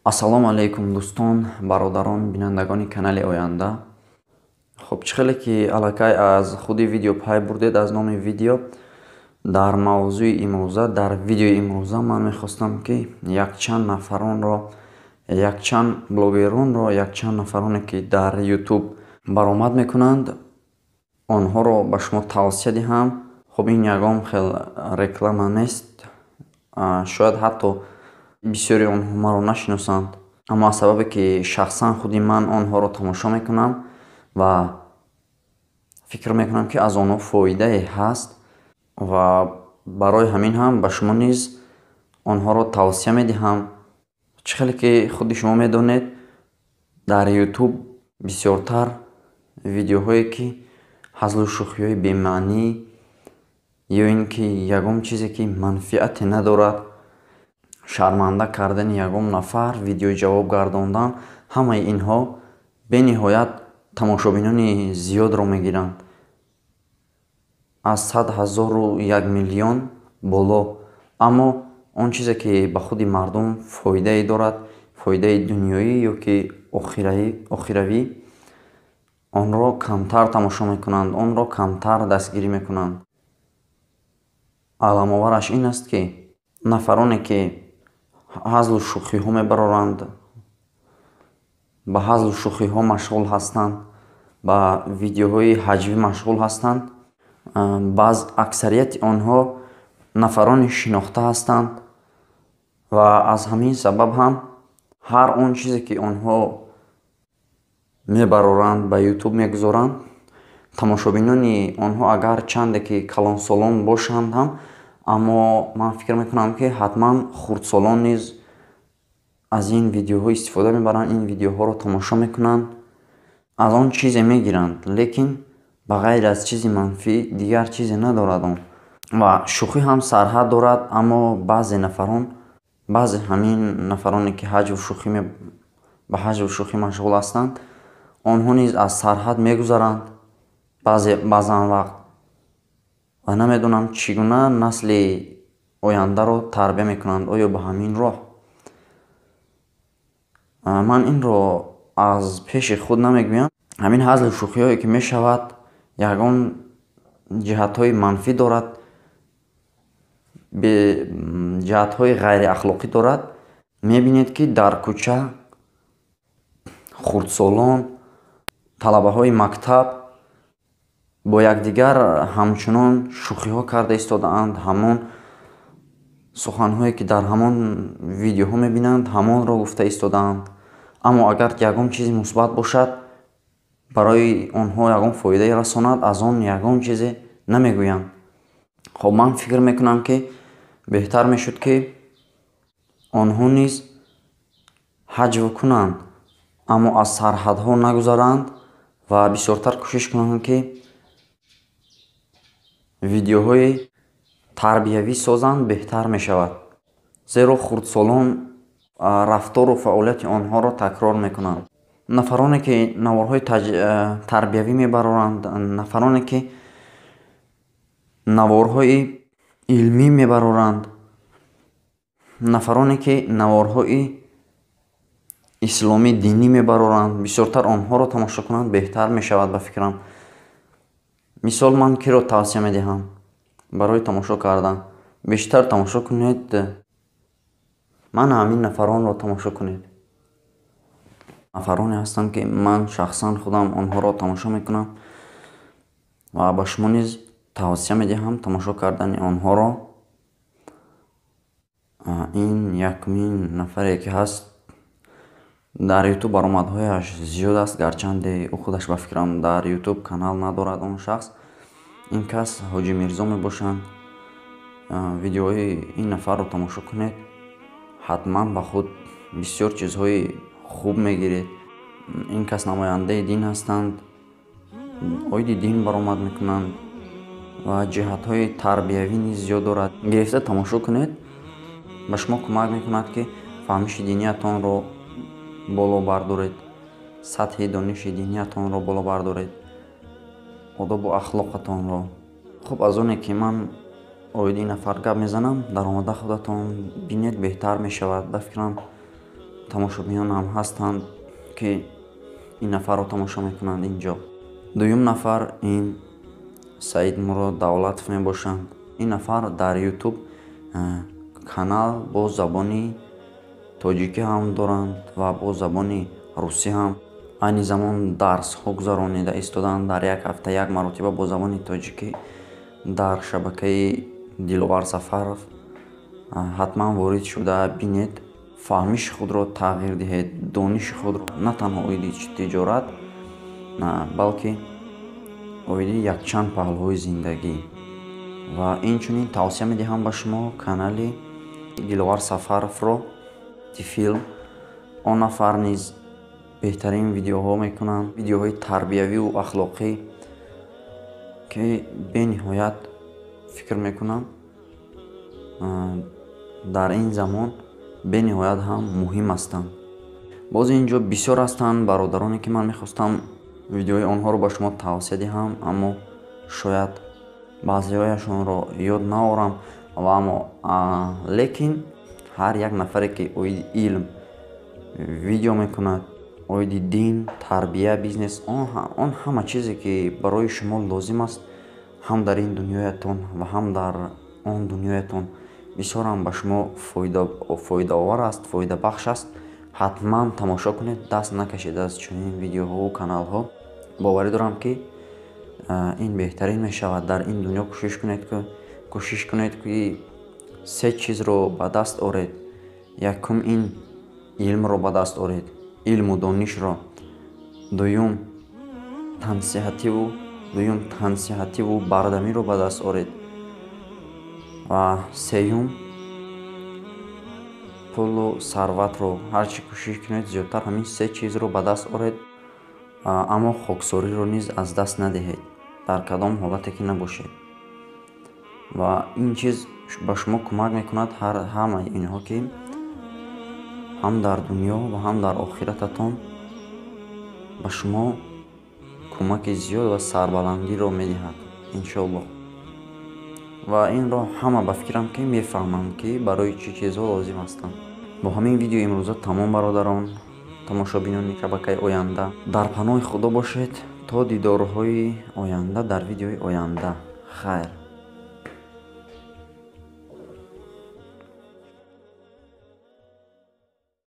Ассалому алайкум дӯстон, бародарон, бинандагони канали Оянда. Хуб чӣ хеле ки аллакай аз худи видео пай бурдед аз номи видео. Дар мавзӯи имрӯза, дар видеои имрӯза ман мехостам ки якчанд нафаронро, якчанд блогеронро, якчанд нафароне ки дар YouTube баромад мекунанд, онҳоро ба шумо тавсия диҳам. Хуб ин ягон хел реклама нест. Шояд ҳатто бисёри онҳо маро нашиносанд, аммо аз сабабе ки шахсан худи ман онҳоро тамошо мекунам ва фикр мекунам ки аз онҳо фоидае ҳаст ва барои ҳамин ҳам ба шумо низ онҳоро тавсия медиҳам. Чӣ хеле ки худи шумо медонед, дар YouTube бисёртар видеоҳое ки ҳазлу шӯхиҳои бемаънӣ ё ин ки ягон чизе ки манфиате надорад, шарманда кардани ягон нафар, видеои ҷавоб гардондан, ҳамаи инҳо бениҳоят тамошобинони зиёдро мегиранд. Аз 100,000 1 миллион боло. Аммо он чизе ки ба худи мардум фоидае дорад, фоидаи дунёӣ ё ки охиравӣ, онро камтар тамошо мекунанд, онро камтар дастгирӣ мекунанд. Аламовараш ин аст ки нафароне ки ҳазлу шӯхиҳо мебароранд, ба ҳазлу шӯхиҳо машғул ҳастанд, ба видеоҳои ҳаҷвӣ машғул ҳастанд, аксарияти онҳо нафарони шинохта ҳастанд ва аз ҳамин сабаб ҳам ҳар он чизе ки онҳо мебароранд, ба YouTube мегузоранд, тамошобинони онҳо агар чанде ки калонсолон бошанд ҳам, аммо ман фикр мекунам ки ҳатман хурдсолон низ аз ин видеоҳо истифода мебаранд, ин видеоҳоро тамошо мекунанд, аз он чизе мегиранд, лекин ба ғайр аз чизи манфӣ дигар чизе надорад он. Ва шӯхӣ ҳам сарҳад дорад, аммо баъзе ҳамин нафароне ки ба ҳаҷву шӯхӣ машғул ҳастанд, онҳо низ аз сарҳад мегузаранд баъзан вақт ва намедонам чӣ гуна насли ояндаро тарбия мекунанд. Оё ба ҳамин роҳ? Ман инро аз пеши худ намегӯям. Ҳамин ҳазлу шӯхиҳое ки мешавад, ягон ҷиҳатҳои манфӣ дорад, ҷиҳатҳои ғайриахлоқӣ дорад. Мебинед ки дар кӯча хурдсолон, талабаҳои мактаб бо якдигар ҳамчунон шӯхиҳо карда истодаанд. Ҳамон суханҳое ки дар ҳамон видеоҳо мебинанд, ҳамонро гуфта истодаанд. Аммо агар ягон чизи мусбат бошад, барои онҳо ягон фоидаи расонад, аз он ягон чизе намегӯянд. Хоб ман фикр мекунам ки беҳтар мешуд ки онҳо низ ҳаҷв кунанд, аммо аз сарҳадҳо нагузаранд ва бисёртар кӯшиш кунанд ки видеоҳои тарбиявӣ созанд, беҳтар мешавад. Зеро хурдсолон рафтору фаъолияти онҳоро такрор мекунанд. Нафароне ки наворҳои тарбиявӣ мебароранд, нафароне ки наворҳои илмӣ мебароранд, нафароне ки наворҳои исломӣ динӣ мебароранд, бисёртар онҳоро тамошо кунанд, беҳтар мешавад ба фикрам. Мисол ман киро тавсия медиҳам барои тамошо кардан? Бештар тамошо кунед, ман ҳамин нафаронро тамошо кунед. Нафароне ҳастанд ки ман шахсан худам онҳоро тамошо мекунам ва ба шумо низ тавсия медиҳам тамошо кардани онҳоро. Ин якумин нафаре ки ҳаст. Дар YouTube баромадҳояш зиёд аст, гарчанде ӯ худаш ба фикрам дар YouTube канал надорад он шахс. Ин кас Ҳоҷи Мирзо мебошанд. Видеоҳои ин нафарро тамошо кунед, ҳатман ба худ бисёр чизҳои хуб мегиред. Ин кас намояндаи дин ҳастанд, оиди дин баромад мекунанд ва ҷиҳатҳои тарбиявӣ низ зиёд дорад. Гирифта тамошо кунед, ба шумо кӯмак мекунад ки фаҳмиши диниятонро боло бардоред, сатҳи дониши диниятонро боло бардоред, одобу ахлоқатонро. Хуб аз оне ки ман оиди нафар гап мезанам, даромада худатон бинед, беҳтар мешавад. Ба фикрам тамошобинон ҳам ҳастанд, ки ин нафарро тамошо мекунанд инҷо. Дуюм нафар ин Саид Мурод Давлатов мебошанд. Ин нафар дар YouTube канал бо забони тоҷикӣ ҳам доранд ва бо забони русӣ ҳам. Айни замон дарсҳо гузаронида истоданд. Дар як ҳафта як маротиба бо забони тоҷикӣ дар шабакаи Диловар Сафаров ҳатман ворид шуда бинед. Фаҳмиши худро тағйир диҳед, дониши худро на танҳо оиди тиҷорат, балки оиди якчанд паҳлӯҳои зиндагӣ. Ва инчунин тавсия медиҳам ба шумо канали Диловар Сафаровро Тифил. Он нафар низ беҳтарин видеоҳо мекунанд, видеоҳои тарбиявиву ахлоқӣ, ки бениҳоят фикр мекунам дар ин замон бениҳоят ҳам муҳим ҳастанд. Боз инҷо бисёр ҳастанд бародароне, ки ман мехостам видеои онҳоро ба шумо тавсия диҳам, аммо шояд баъзеҳояшонро ёд наорам. Ва аммо лекин ҳар як нафаре, ки оиди илм видео мекунад, оиди дин, тарбия, бизнес, он ҳама чизе, ки барои шумо лозим аст, ҳам дар ин дунёятон ва ҳам дар он дунёятон бисёр ҳам ба шумо фоидаовар аст, фоидабахш аст. ҳатман тамошо кунед, даст накашед аз чунин видеоҳо каналҳо. боварӣ дорам, ки ин беҳтарин мешавад дар ин дунё. кӯшиш кунед, ки се чизро ба даст оред. Якум ин илмро ба даст оред, илму донишро. дуюм тансиҳативу бардамиро ба даст оред. ва сеюм пулу сарватро. ҳарчи кӯшиш кунед зиёдтар ҳамин се чизро ба даст оред, аммо хоксориро низ аз даст надиҳед, дар кадом ҳолате ки набошед. ва ин чиз ба шумо кӯмак мекунад ҳамаи инҳо, ки ҳам дар дунё ва ҳам дар охирататон ба шумо кӯмаки зиёд ва сарбаландиро медиҳад, иншоаллоҳ. ва инро ҳама ба фикрам, ки мефаҳманд, ки барои чӣ чизҳо лозим ҳастанд. бо ҳамин видеои имрӯза тамом бародарон, тамошобинони шабакаи Оянда, дар паноҳи худо бошед то дидорҳои оянда дар видеои оянда. хайр.